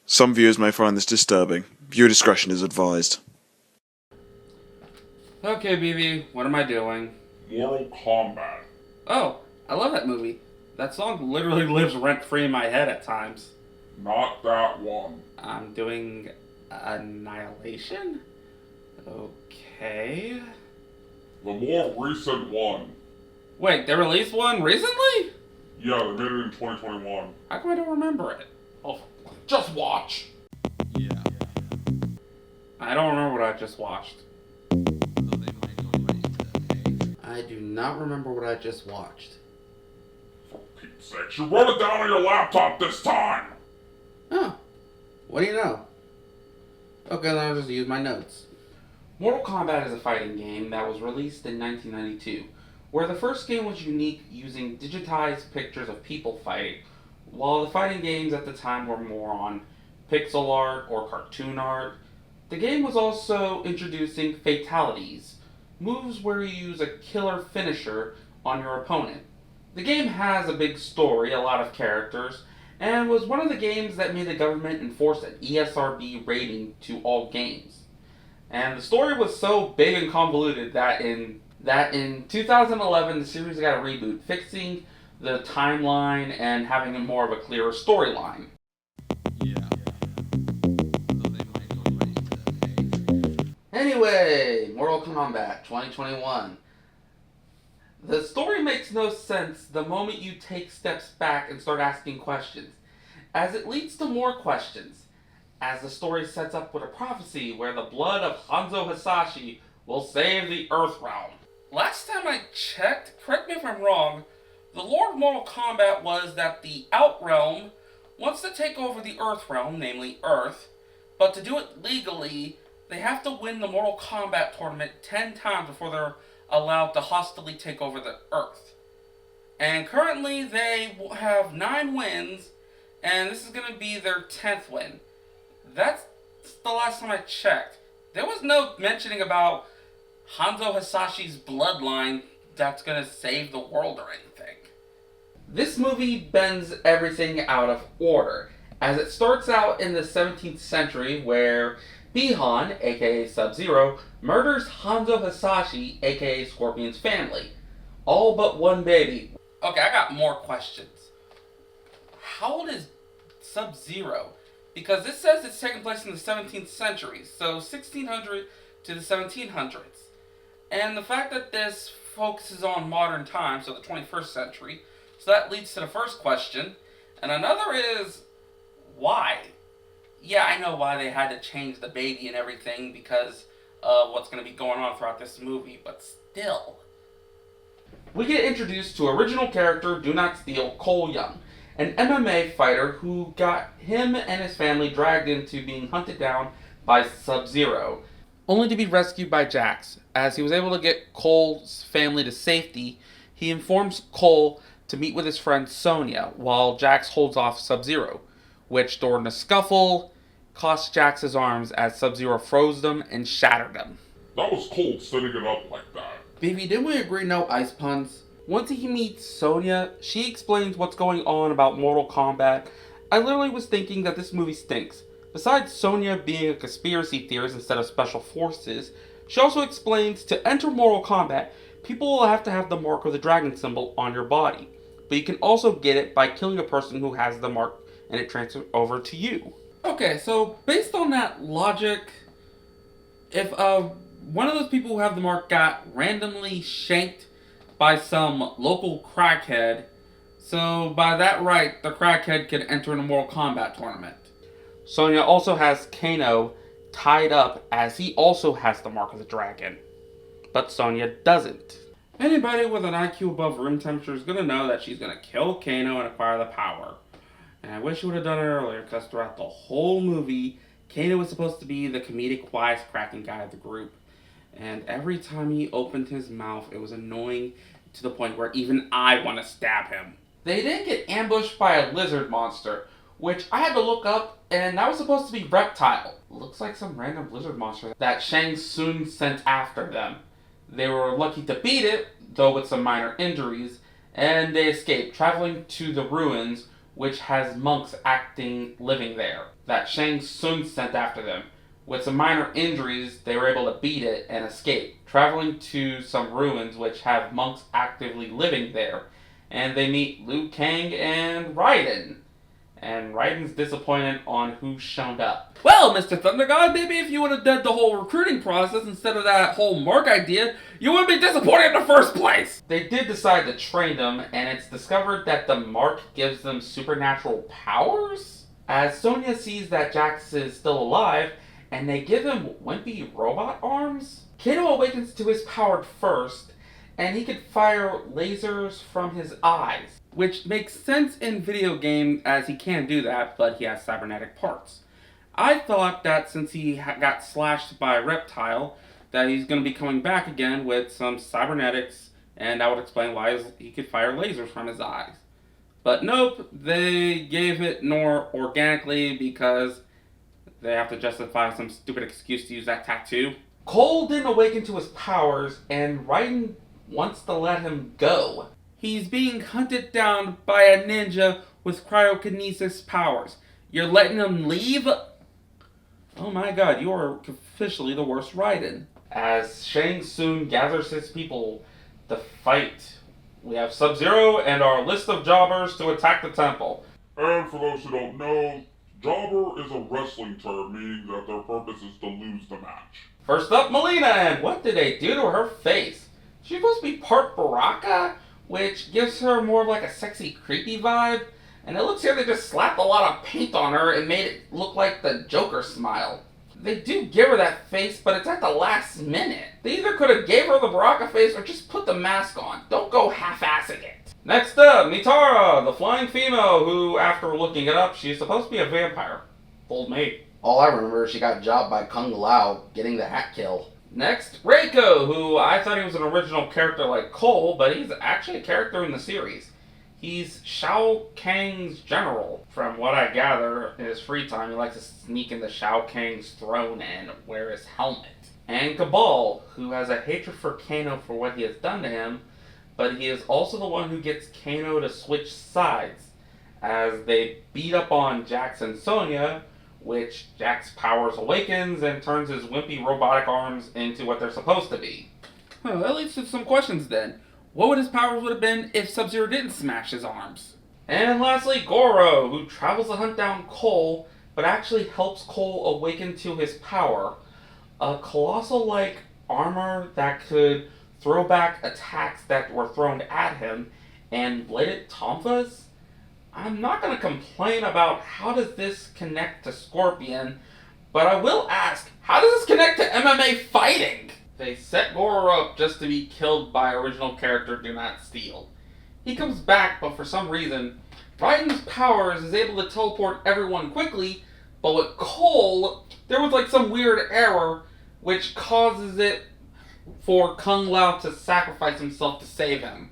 Some viewers may find this disturbing. Viewer discretion is advised. Okay, BB, what am I doing? Mortal Kombat. Oh, I love that movie. That song literally lives rent-free in my head at times. Not that one. I'm doing Annihilation? Okay. The more recent one. Wait, they released one recently? Yeah, they made it in 2021. How come I don't remember it? Oh, just watch. Yeah. I don't remember what I just watched. Although they might go right to I do not remember what I just watched. For Pete's sake, you wrote it down on your laptop this time! Oh, what do you know? Okay, then I'll just use my notes. Mortal Kombat is a fighting game that was released in 1992, where the first game was unique using digitized pictures of people fighting, while the fighting games at the time were more on pixel art or cartoon art. The game was also introducing fatalities, moves where you use a killer finisher on your opponent. The game has a big story, a lot of characters, and was one of the games that made the government enforce an ESRB rating to all games. And the story was so big and convoluted that in 2011 the series got a reboot, fixing the timeline and having a more of a clearer storyline. Yeah. Although they might go right to Anyway, Mortal Kombat 2021. The story makes no sense the moment you take steps back and start asking questions, as it leads to more questions, as the story sets up with a prophecy where the blood of Hanzo Hasashi will save the Earth Realm. Last time I checked, correct me if I'm wrong, the lore of Mortal Kombat was that the Outrealm wants to take over the Earth Realm, namely Earth, but to do it legally, they have to win the Mortal Kombat tournament 10 times before they're allowed to hostilely take over the Earth. And currently they have 9 wins, and this is going to be their 10th win. That's the last time I checked. There was no mentioning about Hanzo Hasashi's bloodline that's going to save the world or anything. This movie bends everything out of order, as it starts out in the 17th century where Bihan, aka Sub-Zero, murders Hanzo Hasashi, aka Scorpion's family. All but one baby. Okay, I got more questions. How old is Sub-Zero? Because this says it's taking place in the 17th century, so 1600 to the 1700s. And the fact that this focuses on modern times, so the 21st century, so that leads to the first question. And another is, why? Yeah, I know why they had to change the baby and everything because of what's going to be going on throughout this movie, but still. We get introduced to original character Do Not Steal Cole Young, an MMA fighter who got him and his family dragged into being hunted down by Sub-Zero, only to be rescued by Jax. As he was able to get Cole's family to safety, he informs Cole to meet with his friend Sonya while Jax holds off Sub-Zero, which during a scuffle cost Jax his arms as Sub-Zero froze them and shattered them. That was cold setting it up like that. Baby, didn't we agree no ice puns? Once he meets Sonya, she explains what's going on about Mortal Kombat. I literally was thinking that this movie stinks. Besides Sonya being a conspiracy theorist instead of special forces, she also explains to enter Mortal Kombat, people will have to have the mark of the dragon symbol on your body. But you can also get it by killing a person who has the mark and it transfers over to you. Okay, so based on that logic, if one of those people who have the mark got randomly shanked by some local crackhead, so by that right, the crackhead could enter in a Mortal Kombat tournament. Sonya also has Kano tied up as he also has the mark of the dragon, but Sonya doesn't. Anybody with an IQ above room temperature is going to know that she's going to kill Kano and acquire the power. And I wish she would have done it earlier, because throughout the whole movie, Kano was supposed to be the comedic wisecracking guy of the group. And every time he opened his mouth, it was annoying to the point where even I want to stab him. They did get ambushed by a lizard monster, which I had to look up, and that was supposed to be Reptile. Looks like some random lizard monster that Shang Tsung sent after them. They were lucky to beat it, though with some minor injuries, and they escaped, traveling to the ruins which has monks living there, that Shang Tsung sent after them. With some minor injuries, they were able to beat it and escape, traveling to some ruins which have monks actively living there. And they meet Liu Kang and Raiden. And Raiden's disappointed on who shown up. Well, Mr. Thunder God, maybe if you would have done the whole recruiting process instead of that whole Mark idea, you wouldn't be disappointed in the first place! They did decide to train them, and it's discovered that the mark gives them supernatural powers? As Sonya sees that Jax is still alive, and they give him wimpy robot arms, Kano awakens to his power first, and he could fire lasers from his eyes. Which makes sense in video games as he can do that, but he has cybernetic parts. I thought that since he got slashed by a reptile, that he's going to be coming back again with some cybernetics, and that would explain why he could fire lasers from his eyes. But nope, they gave it more organically because they have to justify some stupid excuse to use that tattoo. Cole didn't awaken to his powers, and Raiden wants to let him go. He's being hunted down by a ninja with cryokinesis powers. You're letting him leave? Oh my god, you are officially the worst Raiden. As Shang Tsung gathers his people to fight, we have Sub-Zero and our list of jobbers to attack the temple. And for those who don't know, jobber is a wrestling term meaning that their purpose is to lose the match. First up, Melina, and what did they do to her face? She's supposed to be part Baraka, which gives her more of like a sexy, creepy vibe. And it looks here they just slapped a lot of paint on her and made it look like the Joker smile. They do give her that face, but it's at the last minute. They either could have gave her the Baraka face or just put the mask on. Don't go half-assing it. Next up, Mitara, the flying female, who, after looking it up, she's supposed to be a vampire. Fooled me. All I remember is she got jobbed by Kung Lao getting the hat kill. Next, Reiko, who I thought he was an original character like Cole, but he's actually a character in the series. He's Shao Kang's general. From what I gather, in his free time, he likes to sneak into Shao Kang's throne and wear his helmet. And Cabal, who has a hatred for Kano for what he has done to him, but he is also the one who gets Kano to switch sides, as they beat up on Jax and Sonya, which Jax powers awakens and turns his wimpy robotic arms into what they're supposed to be. Well, that leads to some questions then. What would his powers would have been if Sub-Zero didn't smash his arms? And lastly, Goro, who travels to hunt down Cole, but actually helps Cole awaken to his power. A colossal-like armor that could throw back attacks that were thrown at him, and bladed tonfas. I'm not going to complain about how does this connect to Scorpion, but I will ask, how does this connect to MMA fighting? They set Goro up just to be killed by original character Do Not Steal. He comes back, but for some reason, Raiden's powers is able to teleport everyone quickly, but with Cole, there was like some weird error, which causes it for Kung Lao to sacrifice himself to save him.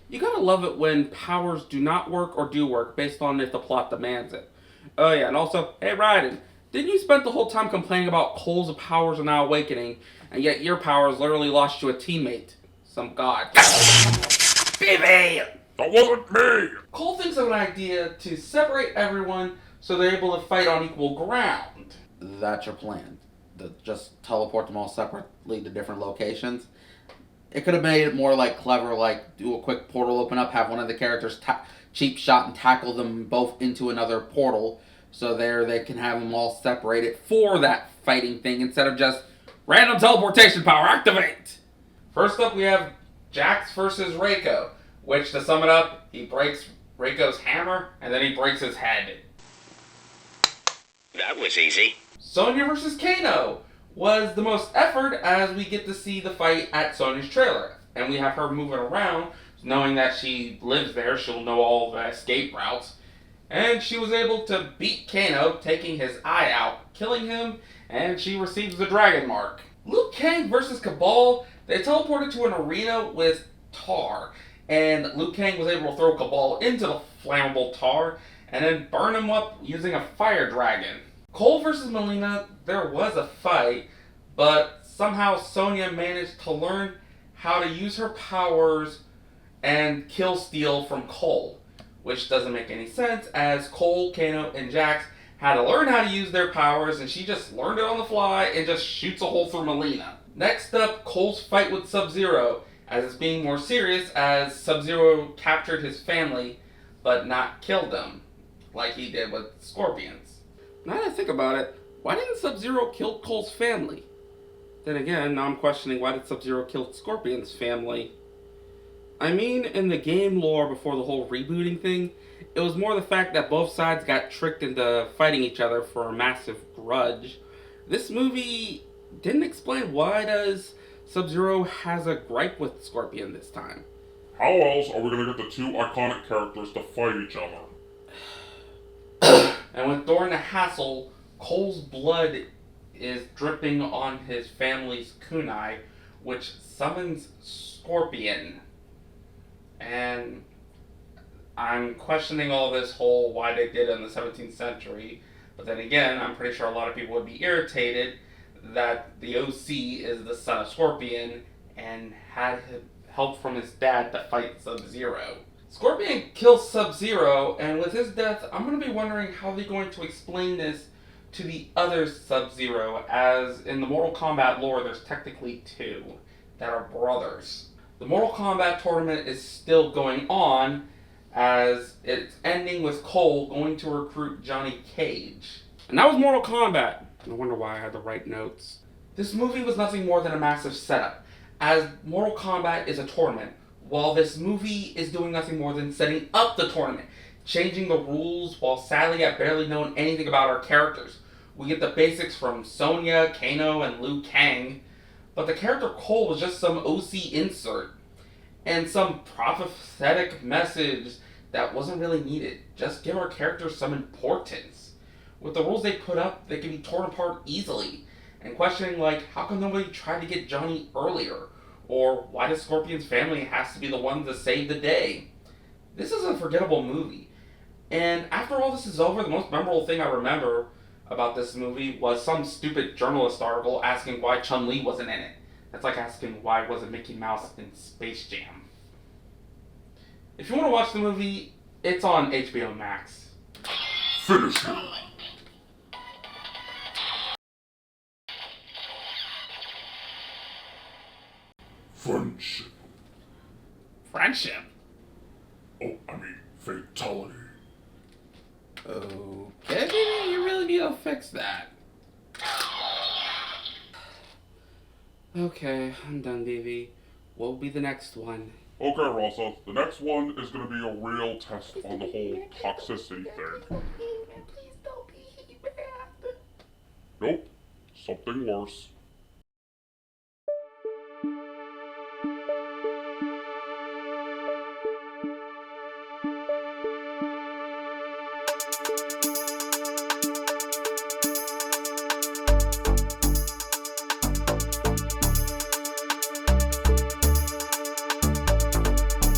You gotta love it when powers do not work or do work based on if the plot demands it. Oh yeah, and also, hey Raiden, didn't you spend the whole time complaining about Cole's powers are now awakening, and yet your powers literally lost you a teammate? Some god. BB! That wasn't me! Cole thinks of an idea to separate everyone so they're able to fight on equal ground. That's your plan. To just teleport them all separately to different locations. It could have made it more like clever, like do a quick portal open up, have one of the characters cheap shot and tackle them both into another portal, so there they can have them all separated for that fighting thing instead of just random teleportation power activate. First up, we have Jax versus Reiko, which, to sum it up, he breaks Reiko's hammer and then he breaks his head. That was easy. Sonya versus Kano was the most effort, as we get to see the fight at Sonya's trailer. And we have her moving around, knowing that she lives there, she'll know all the escape routes. And she was able to beat Kano, taking his eye out, killing him, and she receives the dragon mark. Liu Kang versus Cabal, they teleported to an arena with tar, and Liu Kang was able to throw Cabal into the flammable tar, and then burn him up using a fire dragon. Cole versus Melina, there was a fight, but somehow Sonya managed to learn how to use her powers and kill steal from Cole, which doesn't make any sense as Cole, Kano, and Jax had to learn how to use their powers, and she just learned it on the fly and just shoots a hole through Melina. Next up, Cole's fight with Sub-Zero, as it's being more serious as Sub-Zero captured his family, but not killed them, like he did with Scorpions. Now that I think about it, why didn't Sub-Zero kill Cole's family? Then again, now I'm questioning why did Sub-Zero kill Scorpion's family? I mean, in the game lore before the whole rebooting thing, it was more the fact that both sides got tricked into fighting each other for a massive grudge. This movie didn't explain why does Sub-Zero has a gripe with Scorpion this time. How else are we gonna get the two iconic characters to fight each other? And with during the hassle, Cole's blood is dripping on his family's kunai, which summons Scorpion. And I'm questioning all this whole why they did it in the 17th century, but then again, I'm pretty sure a lot of people would be irritated that the OC is the son of Scorpion and had help from his dad to fight Sub-Zero. Scorpion kills Sub-Zero, and with his death, I'm going to be wondering how they're going to explain this to the other Sub-Zero, as in the Mortal Kombat lore, there's technically two that are brothers. The Mortal Kombat tournament is still going on, as it's ending with Cole going to recruit Johnny Cage. And that was Mortal Kombat. No wonder why I had to write notes. This movie was nothing more than a massive setup, as Mortal Kombat is a tournament, while this movie is doing nothing more than setting up the tournament, changing the rules while sadly I've barely known anything about our characters. We get the basics from Sonya, Kano, and Liu Kang, but the character Cole was just some OC insert, and some prophetic message that wasn't really needed. Just give our characters some importance. With the rules they put up, they can be torn apart easily, and questioning like, how come nobody tried to get Johnny earlier? Or why does Scorpion's family has to be the one to save the day? This is a forgettable movie. And after all this is over, the most memorable thing I remember about this movie was some stupid journalist article asking why Chun-Li wasn't in it. That's like asking why wasn't Mickey Mouse in Space Jam. If you want to watch the movie, it's on HBO Max. Finish him. Friendship. Friendship? Oh, I mean, fatality. Okay, you really need to fix that. Okay, I'm done, BV. What will be the next one? Okay, Rasa, the next one is gonna be a real test on the whole toxicity thing. Please don't be bad. Nope, something worse.